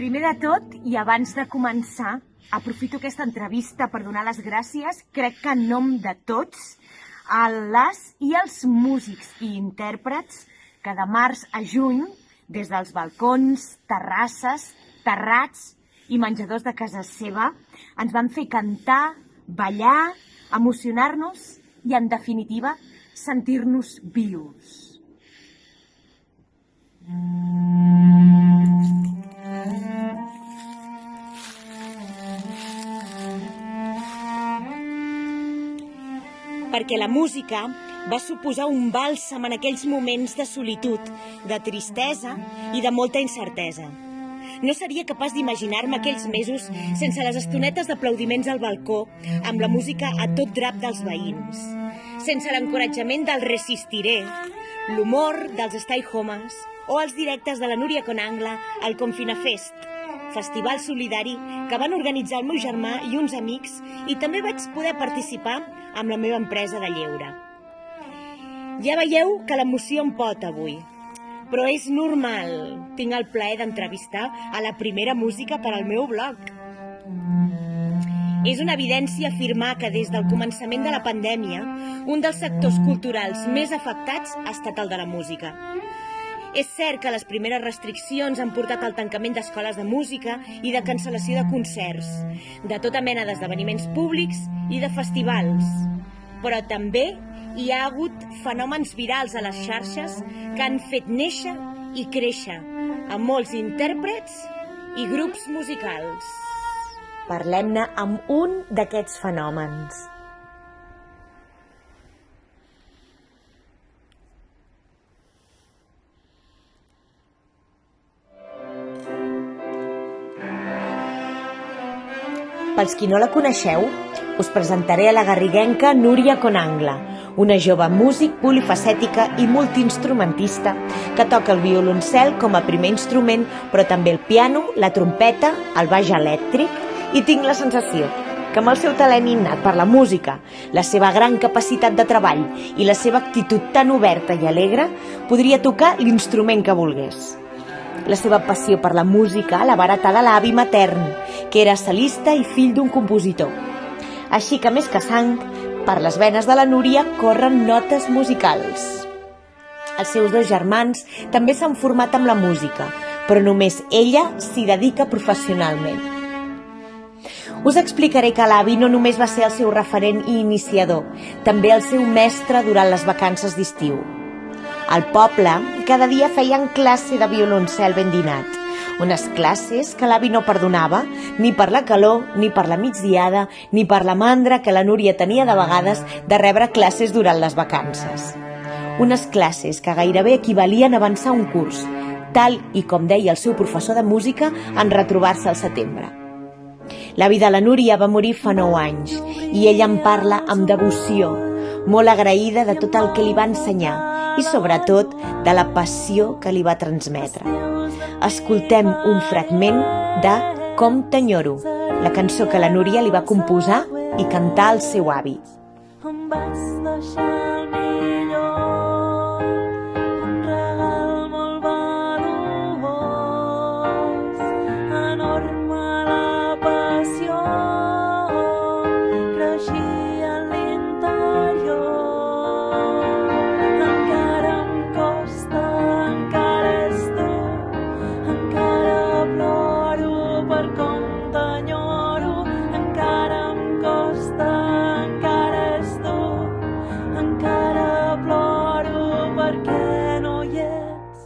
Primer de tot, i abans de començar, aprofito aquesta entrevista per donar les gràcies, crec que en nom de tots, a les i els músics i intèrprets que de març a juny, des dels balcons, terrasses, terrats i menjadors de casa seva, ens van fer cantar, ballar, emocionar-nos i, en definitiva, sentir-nos vius. Perquè la música va suposar un bàlsam en aquells moments de solitud, de tristesa i de molta incertesa. No seria capaç d'imaginar-me aquells mesos sense les estonetes d'aplaudiments al balcó, amb la música a tot drap dels veïns, sense l'encoratjament del Resistiré, l'humor dels Stay Homes o els directes de la Núria Conangla al Confinafest, festival solidari que van organitzar el meu germà i uns amics, i també vaig poder participar amb la meva empresa de lleure. Ja veieu que l'emoció em pot avui, però és normal. Tinc el plaer d'entrevistar a la primera música per al meu blog. És una evidència afirmar que des del començament de la pandèmia, un dels sectors culturals més afectats ha estat el de la música. És cert que les primeres restriccions han portat al tancament d'escoles de música i de cancel·lació de concerts, de tota mena d'esdeveniments públics i de festivals. Però també hi ha hagut fenòmens virals a les xarxes que han fet néixer i créixer a molts intèrprets i grups musicals. Parlem-ne amb un d'aquests fenòmens. Pels qui no la coneixeu, us presentaré a la garriguenca Núria Conangla, una jove músic polifacètica i multiinstrumentista que toca el violoncel com a primer instrument, però també el piano, la trompeta, el baix elèctric, i tinc la sensació que amb el seu talent innat per la música, la seva gran capacitat de treball i la seva actitud tan oberta i alegre, podria tocar l'instrument que volgués. La seva passió per la música la va heretar de l'avi matern, que era cel·lista i fill d'un compositor. Així que, més que sang, per les venes de la Núria corren notes musicals. Els seus dos germans també s'han format amb la música, però només ella s'hi dedica professionalment. Us explicaré que l'avi no només va ser el seu referent i iniciador, també el seu mestre durant les vacances d'estiu. Al poble, cada dia feien classe de violoncel ben dinat, unes classes que l'avi no perdonava, ni per la calor, ni per la migdiada, ni per la mandra que la Núria tenia de vegades de rebre classes durant les vacances. Unes classes que gairebé equivalien a avançar un curs, tal i com deia el seu professor de música en retrobar-se al setembre. L'avi de la Núria va morir fa 9 anys i ella en parla amb devoció, molt agraïda de tot el que li va ensenyar i sobretot de la passió que li va transmetre. Escoltem un fragment de Com t'enyoro, la cançó que la Núria li va composar i cantar al seu avi. Em vas deixar el millor, un regal molt valuós, enorme la passió, creixia en l'interior. Encara em costa, encara és dur, encara ploro per com t'enyoro, encara em costa, encara és dur, encara ploro perquè no hi ets.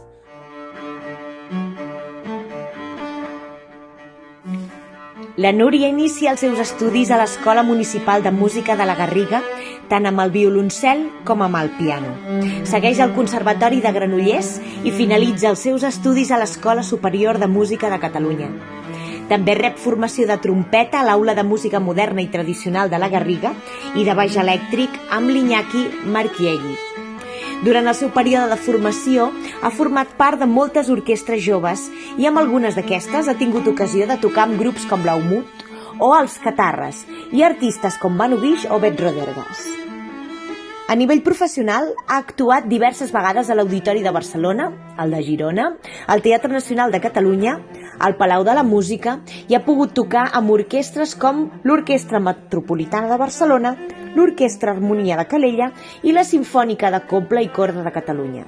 La Núria inicia els seus estudis a l'Escola Municipal de Música de la Garriga, tant amb el violoncel com amb el piano. Segueix al Conservatori de Granollers i finalitza els seus estudis a l'Escola Superior de Música de Catalunya. També rep formació de trompeta a l'Aula de Música Moderna i Tradicional de la Garriga i de baix elèctric amb l'Iñaki Marquiegui. Durant el seu període de formació ha format part de moltes orquestres joves i amb algunes d'aquestes ha tingut ocasió de tocar amb grups com l'Aumut o els Catarres i artistes com Manu Guix o Bet Rodergas. A nivell professional, ha actuat diverses vegades a l'Auditori de Barcelona, al de Girona, al Teatre Nacional de Catalunya, al Palau de la Música i ha pogut tocar amb orquestres com l'Orquestra Metropolitana de Barcelona, l'Orquestra Harmonia de Calella i la Simfònica de Cobla i Corda de Catalunya.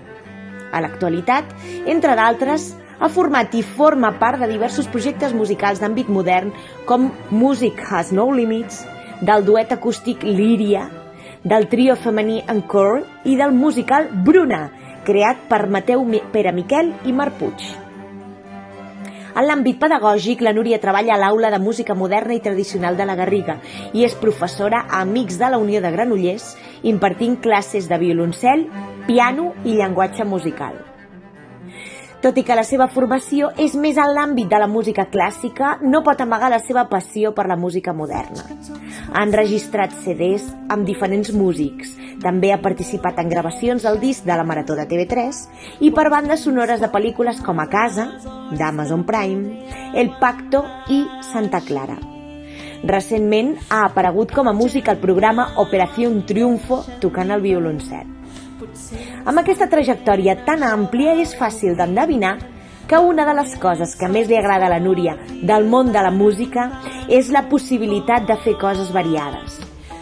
A l'actualitat, entre d'altres, ha format i forma part de diversos projectes musicals d'àmbit modern com Music Has No Limits, del duet acústic Líria, del trio femení Encore i del musical Bruna, creat per Mateu Pere Miquel i Marc Puig. En l'àmbit pedagògic, la Núria treballa a l'Aula de Música Moderna i Tradicional de la Garriga i és professora a Amics de la Unió de Granollers, impartint classes de violoncel, piano i llenguatge musical. Tot i que la seva formació és més en l'àmbit de la música clàssica, no pot amagar la seva passió per la música moderna. Ha enregistrat CDs amb diferents músics, també ha participat en gravacions del disc de la Marató de TV3 i per bandes sonores de pel·lícules com A Casa, d'Amazon Prime, El Pacto i Santa Clara. Recentment ha aparegut com a músic al programa Operación Triunfo tocant el violoncel. Amb aquesta trajectòria tan àmplia és fàcil d'endevinar que una de les coses que més li agrada a la Núria del món de la música és la possibilitat de fer coses variades.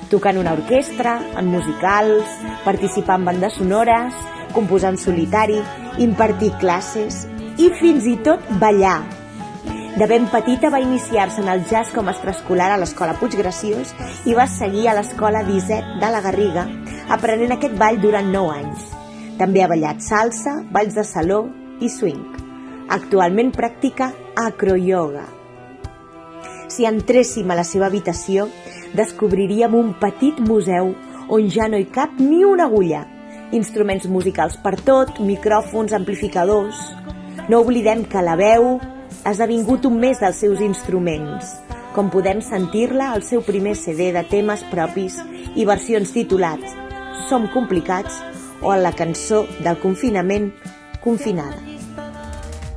Tocar en una orquestra, en musicals, participar en bandes sonores, composar en solitari, impartir classes i fins i tot ballar. De ben petita va iniciar-se en el jazz com a extraescolar a l'Escola Puiggraciós i va seguir a l'Escola d'Iset de la Garriga, aprenent aquest ball durant 9 anys. També ha ballat salsa, balls de saló i swing. Actualment practica acroyoga. Si entréssim a la seva habitació, descobriríem un petit museu on ja no hi cap ni una agulla. Instruments musicals per tot, micròfons, amplificadors. No oblidem que la veu ha esdevingut un més dels seus instruments, com podem sentir-la al seu primer CD de temes propis i versions titulats Som complicats o en la cançó del confinament Confinada.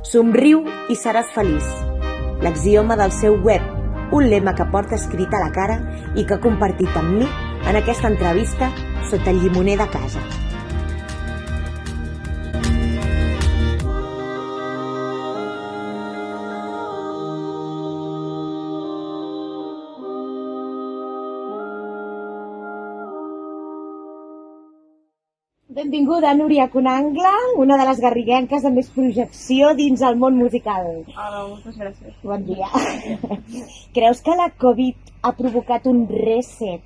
Somriu i seràs feliç, l'axioma del seu web, un lema que porta escrit a la cara i que ha compartit amb mi en aquesta entrevista sota el llimoner de casa. Benvinguda, Núria Conangla, una de les garriguenques de més projecció dins el món musical. Hola, moltes gràcies. Bon dia. Creus que la Covid ha provocat un reset,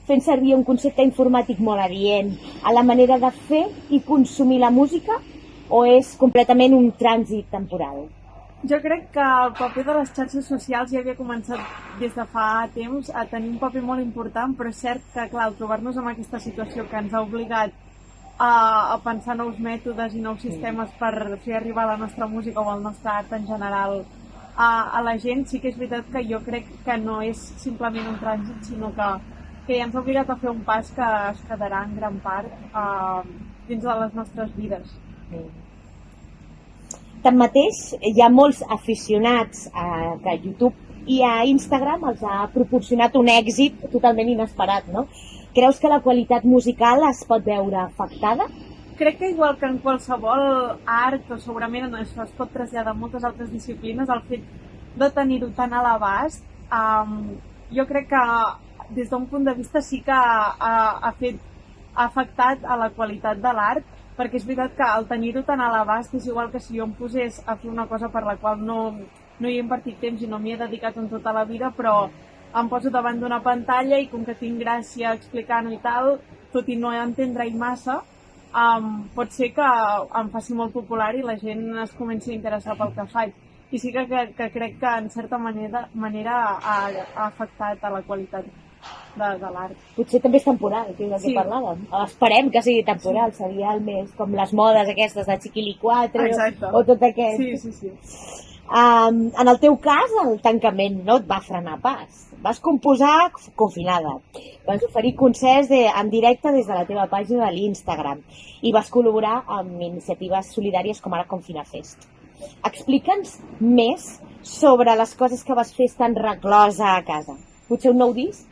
fent servir un concepte informàtic molt adient a la manera de fer i consumir la música, o és completament un trànsit temporal? Jo crec que el paper de les xarxes socials ja havia començat des de fa temps a tenir un paper molt important, però és cert que, clar, al trobar-nos en aquesta situació que ens ha obligat a pensar nous mètodes i nous sistemes per fer arribar la nostra música o el nostre art en general a la gent, sí que és veritat que jo crec que no és simplement un trànsit, sinó que ja ens ha obligat a fer un pas que es quedarà en gran part dins de les nostres vides. Tanmateix, hi ha molts aficionats que a YouTube i a Instagram els ha proporcionat un èxit totalment inesperat, no? Creus que la qualitat musical es pot veure afectada? Crec que igual que en qualsevol art, o segurament això es pot traslladar a moltes altres disciplines, el fet de tenir-ho tan a l'abast, jo crec que des d'un punt de vista sí que ha afectat a la qualitat de l'art, perquè és veritat que el tenir-ho tan a l'abast és igual que si jo em posés a fer una cosa per la qual no hi he invertit temps i no m'hi he dedicat en tota la vida, però em poso davant d'una pantalla i com que tinc gràcia explicant i tal, tot i no entendre-hi massa, pot ser que em faci molt popular i la gent es comenci a interessar pel que faig. I sí que crec que en certa manera ha afectat a la qualitat de l'art. Potser també és temporal, que és el que parlàvem. Esperem que sigui temporal, seria el més com les modes aquestes de Chiquili 4 o tot aquest. Sí. En el teu cas, el tancament no et va frenar pas. Vas composar Confinada, vas oferir concerts en directe des de la teva pàgina de l'Instagram i vas col·laborar amb iniciatives solidàries com ara Confinafest. Explica'ns més sobre les coses que vas fer estant reclosa a casa. Potser un nou disc?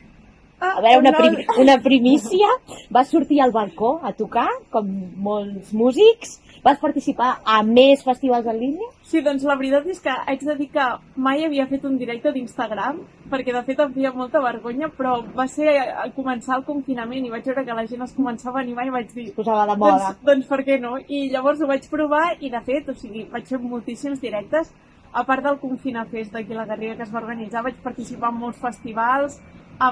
A veure, una primícia. Vas sortir al balcó a tocar, com molts músics. Vas participar a més festivals en línia? Sí, doncs la veritat és que haig de dir que mai havia fet un directe d'Instagram, perquè de fet em feia molta vergonya, però va ser al començar el confinament i vaig veure que la gent es començava a animar i vaig dir... Es posava de moda. Doncs per què no? I llavors ho vaig provar i de fet, o sigui, vaig fer moltíssims directes. A part del Confinafest d'aquí a la Garriga que es va organitzar, vaig participar en molts festivals,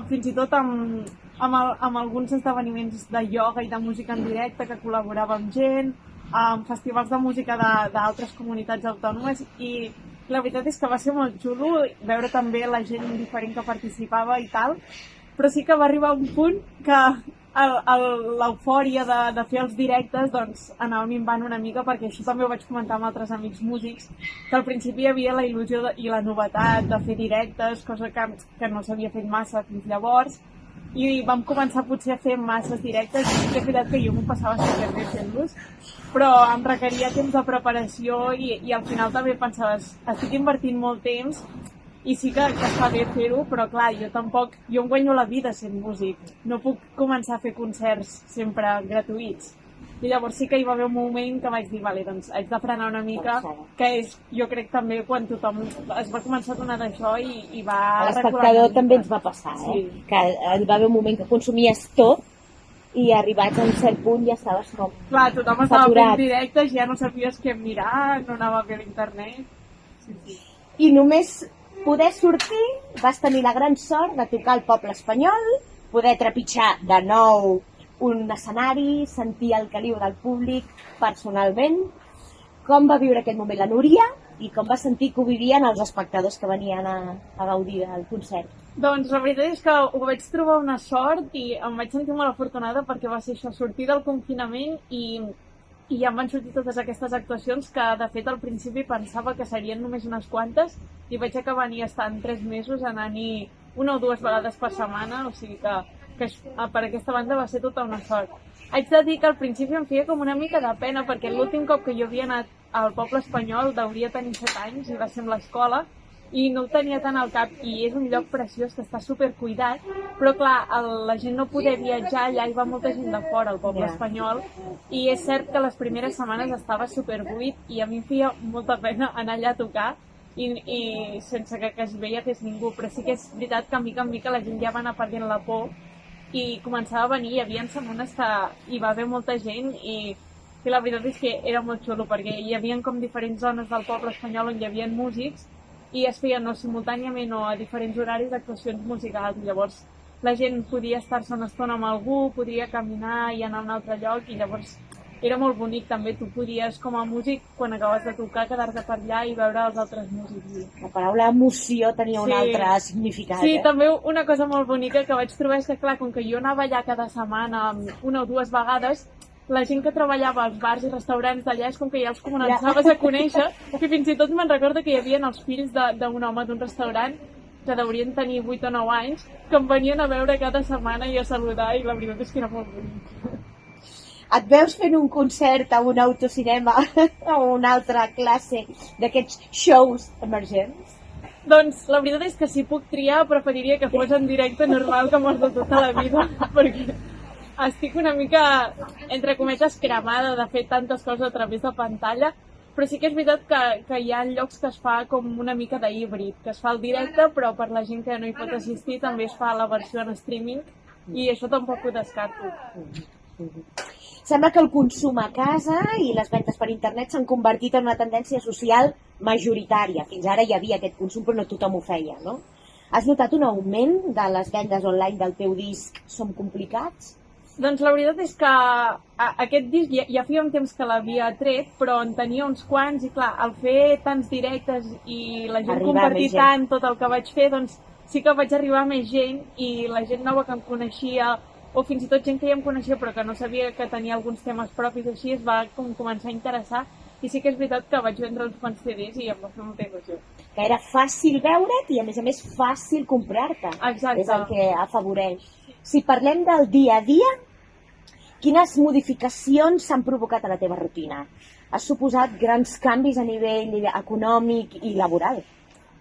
fins i tot amb alguns esdeveniments de ioga i de música en directe que col·laborava amb gent, amb festivals de música d'altres comunitats autònomes i la veritat és que va ser molt xulo veure també la gent diferent que participava i tal, però sí que va arribar un punt que l'eufòria de fer els directes doncs anava minvant una mica, perquè això també ho vaig comentar amb altres amics músics, que al principi hi havia la il·lusió i la novetat de fer directes, cosa que no s'havia fet massa fins llavors, i vam començar potser a fer masses directes i és veritat que jo m'ho passava superbé fent-los, però em requeria temps de preparació i al final també pensaves, estic invertint molt temps i sí que es fa bé fer-ho, però clar, jo em guanyo la vida sent músic, no puc començar a fer concerts sempre gratuïts. I llavors sí que hi va haver un moment que vaig dir, vale, doncs haig de frenar una mica, que és, jo crec també quan tothom es va començar a donar d'això i va... A l'espectador també ens va passar, sí. Que hi va haver un moment que consumies tot i arribats a un cert punt ja estaves com clar, tothom estava saturat. fent directes, ja no sabies què mirar, no anava bé a l'internet. Sí. I només poder sortir, vas tenir la gran sort de tocar al poble espanyol, poder trepitjar de nou un escenari, sentir el caliu del públic personalment. Com va viure aquest moment la Núria i com va sentir que ho vivien els espectadors que venien a gaudir del concert? Doncs la veritat és que ho vaig trobar una sort i em vaig sentir molt afortunada perquè va ser això, sortir del confinament i ja em van sortir totes aquestes actuacions que de fet al principi pensava que serien només unes quantes i vaig acabar estant 3 mesos anant-hi 1 o 2 vegades per setmana, o sigui que per aquesta banda va ser tota una sort. Haig de dir que al principi em feia com una mica de pena perquè l'últim cop que jo havia anat al poble espanyol hauria tenir 7 anys i va ser amb l'escola i no ho tenia tant al cap i és un lloc preciós que està supercuidat, però clar, la gent no poder viatjar, allà hi va molta gent de fora al poble espanyol i és cert que les primeres setmanes estava superbuit i a mi em feia molta pena anar allà a tocar i sense que es veia que és ningú, però sí que és veritat que mica en mica la gent ja va anar perdent la por i començava a venir, hi havia setmanes que hi va haver molta gent i la veritat és que era molt xulo perquè hi havia com diferents zones del poble espanyol on hi havia músics i es feien o simultàniament o a diferents horaris d'actuacions musicals i llavors la gent podia estar-se una estona amb algú, podia caminar i anar a un altre lloc i llavors era molt bonic també, tu podies com a músic quan acabes de tocar quedar-te per allà i veure els altres músics. La paraula emoció tenia un altre significat. Sí, també una cosa molt bonica que vaig trobar és que clar, com que jo anava allà cada setmana 1 o 2 vegades, la gent que treballava als bars i restaurants d'allà és com que ja els començaves a conèixer, que fins i tot me'n recordo que hi havia els fills d'un home d'un restaurant que deurien tenir 8 o 9 anys, que em venien a veure cada setmana i a saludar i la veritat és que era molt bonic. Et veus fent un concert a un autocinema o una altra classe d'aquests shows emergents? Doncs la veritat és que si puc triar preferiria que fos en directe normal com els de tota la vida, perquè estic una mica, entre cometes, cremada de fer tantes coses a través de pantalla, però sí que és veritat que hi ha llocs que es fa com una mica d'híbrid, que es fa el directe, però per la gent que no hi pot assistir també es fa la versió en streaming i això tampoc ho descarto. Sembla que el consum a casa i les ventes per internet s'han convertit en una tendència social majoritària. Fins ara hi havia aquest consum, però no tothom ho feia, no? Has notat un augment de les vendes online del teu disc Som complicats? Doncs la veritat és que aquest disc ja feia un temps que l'havia tret, però en tenia uns quants i clar, al fer tants directes i la gent compartir tant tot el que vaig fer, doncs sí que vaig arribar a més gent i la gent nova que em coneixia o fins i tot gent que ja em coneixia però que no sabia que tenia alguns temes propis així es va començar a interessar i sí que és veritat que vaig vendre uns quants CDs i em va fer molta il·lusió. Que era fàcil veure't i a més fàcil comprar-te. Exacte. És el que afavoreix. Si parlem del dia a dia, quines modificacions s'han provocat a la teva rutina? Has suposat grans canvis a nivell econòmic i laboral?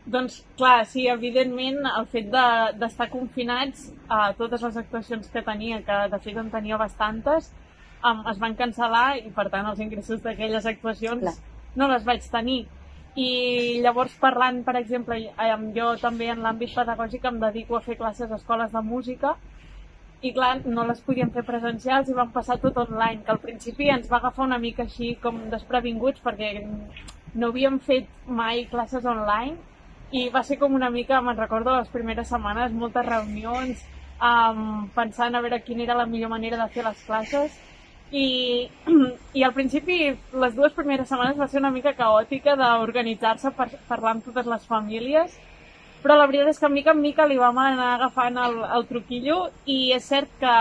Doncs clar, sí, evidentment el fet d'estar confinats, totes les actuacions que tenia, que de fet en tenia bastantes, es van cancel·lar i per tant els ingressos d'aquelles actuacions no les vaig tenir. I llavors parlant, per exemple, jo també en l'àmbit pedagògic em dedico a fer classes a escoles de música i clar, no les podíem fer presencials i vam passar tot online, que al principi ens va agafar una mica així com desprevinguts perquè no havíem fet mai classes online i va ser com una mica, me'n recordo les primeres setmanes, moltes reunions, pensant a veure quina era la millor manera de fer les classes i al principi les 2 primeres setmanes va ser una mica caòtica d'organitzar-se per parlar amb totes les famílies, però la veritat és que mica en mica li vam anar agafant el truquillo i és cert que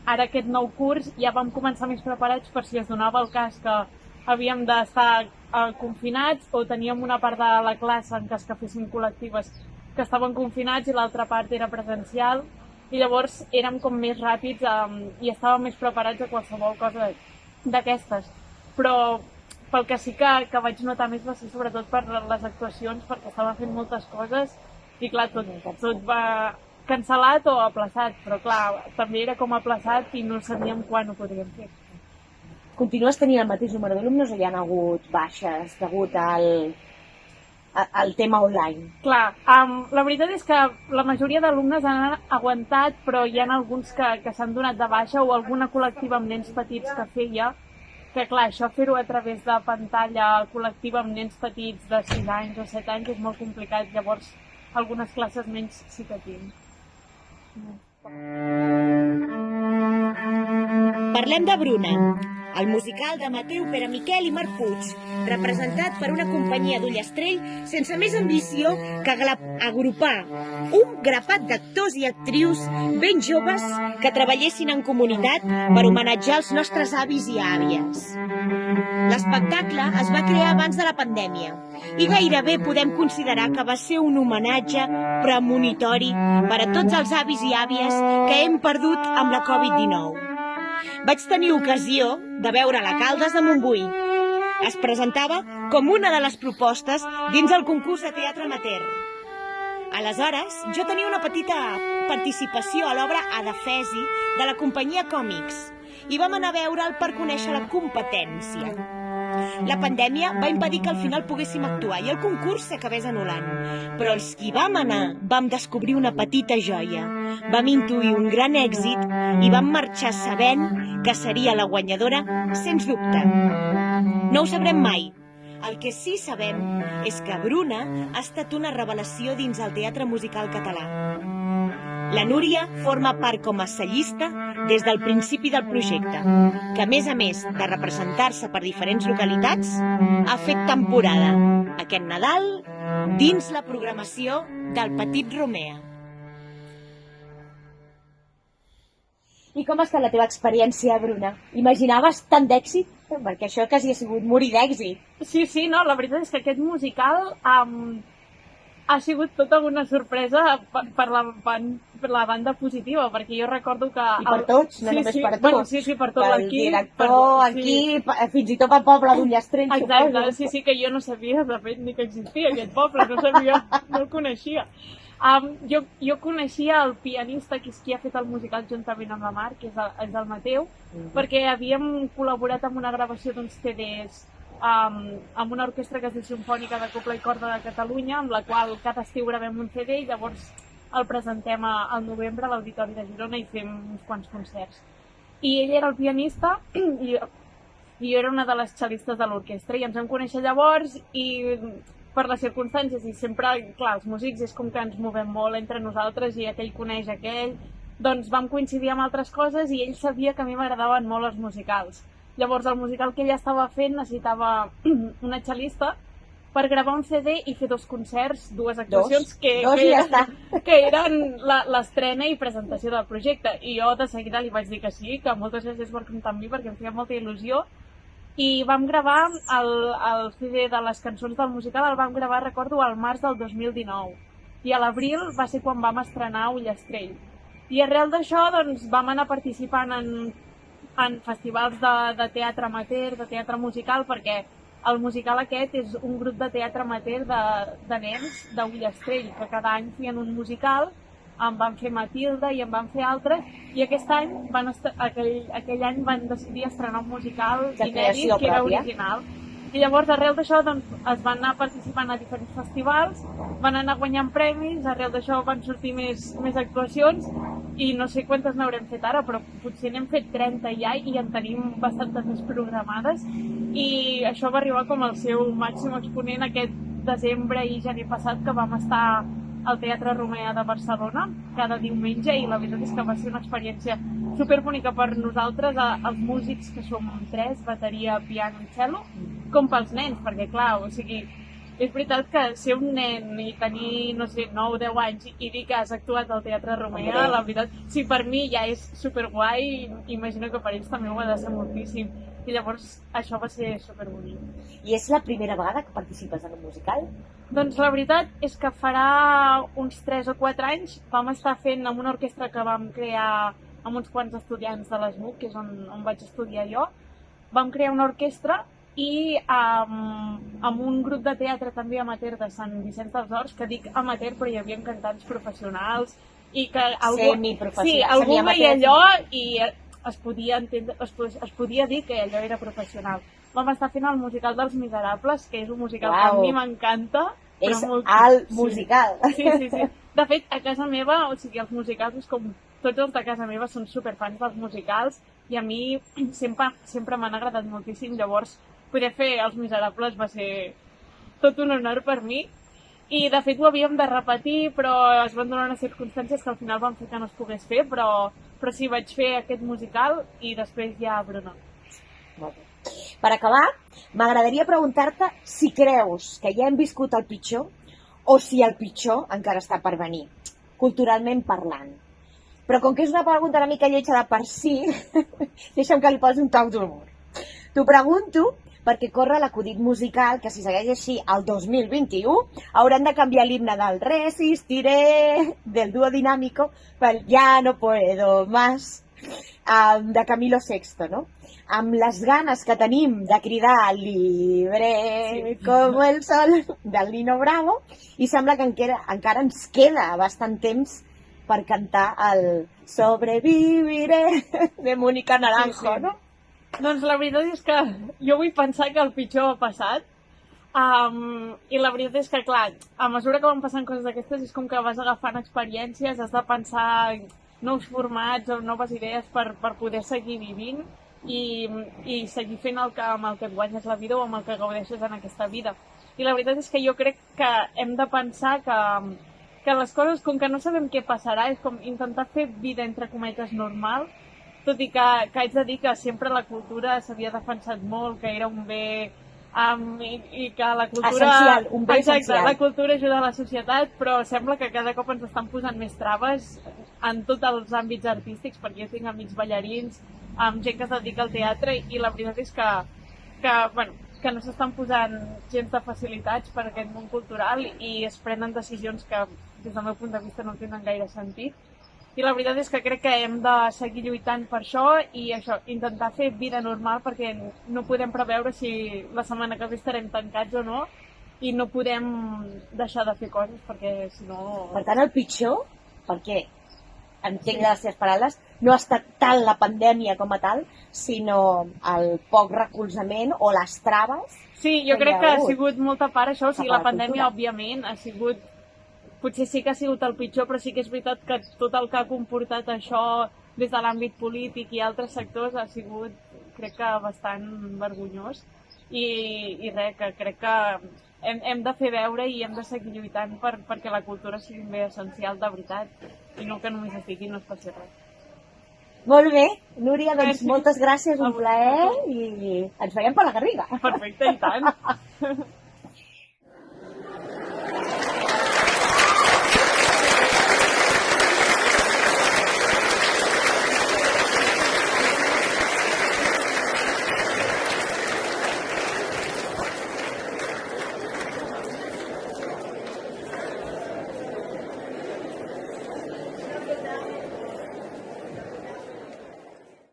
ara aquest nou curs ja vam començar més preparats per si es donava el cas que havíem d'estar confinats o teníem una part de la classe en cas que fessin col·lectives que estaven confinats i l'altra part era presencial i llavors érem com més ràpids i estàvem més preparats a qualsevol cosa d'aquestes. Però pel que sí que vaig notar més va ser sobretot per les actuacions perquè estava fent moltes coses i clar, tot va cancel·lat o aplaçat, però clar, també era com aplaçat i no sabíem quan ho podríem fer. Continues tenint el mateix número d'alumnes o hi ha hagut baixes degut al tema online? Clar, la veritat és que la majoria d'alumnes han aguantat, però hi ha alguns que s'han donat de baixa o alguna col·lectiva amb nens petits que feia, que clar, això fer-ho a través de pantalla col·lectiva amb nens petits de 6 anys o 7 anys és molt complicat, llavors algunes classes menys sí que tinc. Parlem de Bruna, el musical de Mateu, Pere Miquel i Marc Puig, representat per una companyia d'Ullastrell sense més ambició que agrupar un grapat d'actors i actrius ben joves que treballessin en comunitat per homenatjar els nostres avis i àvies. L'espectacle es va crear abans de la pandèmia i gairebé podem considerar que va ser un homenatge premonitori per a tots els avis i àvies que hem perdut amb la Covid-19. Vaig tenir ocasió de veure la Caldes de Montbui. Es presentava com una de les propostes dins el concurs de teatre amateur. Aleshores, jo tenia una petita participació a l'obra Adefesi de la companyia Còmics i vam anar a veure'l per conèixer la competència. La pandèmia va impedir que al final poguéssim actuar i el concurs s'acabés anul·lant. Però els qui vam anar vam descobrir una petita joia. Vam intuir un gran èxit i vam marxar sabent que seria la guanyadora, sens dubte. No ho sabrem mai. El que sí sabem és que Bruna ha estat una revelació dins el teatre musical català. La Núria forma part com a assagista des del principi del projecte, que a més de representar-se per diferents localitats, ha fet temporada aquest Nadal dins la programació del Petit Romea. I com ha estat la teva experiència, Bruna? Imaginaves tant d'èxit? Perquè això quasi ha sigut morir d'èxit. Sí, no, la veritat és que aquest musical ha sigut tota una sorpresa per la banda positiva, perquè jo recordo que... I per tots, no només per tu. Bueno, sí, per tot l'equip. El director, equip, fins i tot el poble d'Ullastrell. Exacte, sí, que jo no sabia, de fet, ni que existia aquest poble, no el coneixia. Jo coneixia el pianista, que és qui ha fet el musical juntament amb la Mar, que és el Mateu, perquè havíem col·laborat amb una gravació d'uns CDs amb una orquestra que es diu Simfònica de Cobla i Corda de Catalunya, amb la qual cada estiu gravem un CD i llavors el presentem al novembre a l'Auditori de Girona i fem uns quants concerts. I ell era el pianista i jo era una de les xelistes de l'orquestra i ens vam conèixer llavors i per les circumstàncies i sempre, clar, els músics és com que ens movem molt entre nosaltres i aquell coneix aquell, doncs vam coincidir amb altres coses i ell sabia que a mi m'agradaven molt els musicals. Llavors el musical que ella estava fent necessitava una xelista per gravar un CD i fer 2 concerts, 2 actuacions que eren l'estrena i presentació del projecte. I jo de seguida li vaig dir que sí, que moltes gràcies per comptar amb mi perquè em feia molta il·lusió. I vam gravar el CD de les cançons del musical, el vam gravar, recordo, al març del 2019. I a l'abril va ser quan vam estrenar Ullastrell. I arrel d'això doncs, vam anar participant en festivals de teatre amateur, de teatre musical, perquè el musical aquest és un grup de teatre amateur de nens d'Ullastrell, que cada any feien un musical, en van fer Matilda i en van fer altres, i aquest any, aquell any van decidir estrenar un musical inèdit que era original. I llavors, arrel d'això, doncs, es van anar participant a diferents festivals, van anar guanyant premis, arrel d'això van sortir més actuacions, i no sé quantes n'haurem fet ara, però potser n'hem fet 30 ja i en tenim bastantes més programades, i això va arribar com al seu màxim exponent aquest desembre i gener passat, que vam estar al Teatre Romea de Barcelona cada diumenge, i la veritat és que va ser una experiència superbonica per nosaltres, els músics, que som 3, bateria, piano i cello, com pels nens, perquè clar, o sigui, és veritat que ser un nen i tenir, no sé, 9 o 10 anys i dir que has actuat al Teatre Romea, la veritat, si per mi ja és superguai, imagino que per ells també ho ha de ser moltíssim. I llavors això va ser superbonic. I és la primera vegada que participes en un musical? Doncs la veritat és que farà uns 3 o 4 anys vam estar fent amb una orquestra que vam crear amb uns quants estudiants de l'ESMUC, que és on vaig estudiar jo. Vam crear una orquestra i amb un grup de teatre també amateur de Sant Vicenç dels Horts, que dic amateur però hi havia cantants professionals i que algú veia allò i es podia dir que allò era professional. Vam estar fent el musical dels Miserables, que és un musical que a mi m'encanta. És el musical. Sí. De fet, a casa meva, o sigui, els musicals, és com tots els de casa meva són superfans dels musicals i a mi sempre m'han agradat moltíssim. Llavors, poder fer Els Miserables va ser tot un honor per mi. I, de fet, ho havíem de repetir, però es van donar unes circumstàncies que al final van fer que no es pogués fer, però sí, vaig fer aquest musical i després ja Bruno. Molt bé. Per acabar, m'agradaria preguntar-te si creus que ja hem viscut el pitjor o si el pitjor encara està per venir, culturalment parlant. Però com que és una pregunta una mica lletja de per si, deixa'm que li posi un toc d'humor. T'ho pregunto perquè corre l'acudit musical que, si segueix així, el 2021 hauran de canviar l'himne del Resistiré, del dúo dinámico, pel Ya no puedo más, de Camilo VI, no? Amb les ganes que tenim de cridar libre com el sol del Nino Bravo, i sembla que encara ens queda bastant temps per cantar el Sobreviviré de Mónica Naranjo, no? Doncs la veritat és que jo vull pensar que el pitjor ha passat, i la veritat és que, clar, a mesura que van passant coses d'aquestes és com que vas agafant experiències, has de pensar nous formats o noves idees per poder seguir vivint i seguir fent amb el que et guanyes la vida o amb el que gaudeixes en aquesta vida. I la veritat és que jo crec que hem de pensar que les coses, com que no sabem què passarà, és com intentar fer vida entre cometes normal, tot i que haig de dir que sempre la cultura s'havia defensat molt, que era un bé i que la cultura... Essencial, un bé essencial. La cultura ajuda a la societat, però sembla que cada cop ens estan posant més traves en tots els àmbits artístics, perquè jo tinc amics ballarins, amb gent que es dedica al teatre, i la veritat és que no s'estan posant gens de facilitats per aquest món cultural i es prenen decisions que, des del meu punt de vista, no tenen gaire sentit. I la veritat és que crec que hem de seguir lluitant per això i intentar fer vida normal, perquè no podem preveure si la setmana que ve estarem tancats o no, i no podem deixar de fer coses perquè si no... Per tant, el pitjor, perquè entenc les teves paraules, no ha estat tant la pandèmia com a tal, sinó el poc recolzament o les traves. Sí, jo crec que ha sigut molta part això, o sigui, la pandèmia, òbviament, ha sigut... Potser sí que ha sigut el pitjor, però sí que és veritat que tot el que ha comportat això des de l'àmbit polític i altres sectors ha sigut, crec que, bastant vergonyós. I res, que crec que hem de fer veure i hem de seguir lluitant perquè la cultura sigui un bé essencial de veritat i no que només estigui no es pot fer res. Molt bé, Núria, doncs moltes gràcies, un plaer i ens veiem per la Garriga. Perfecte, i tant.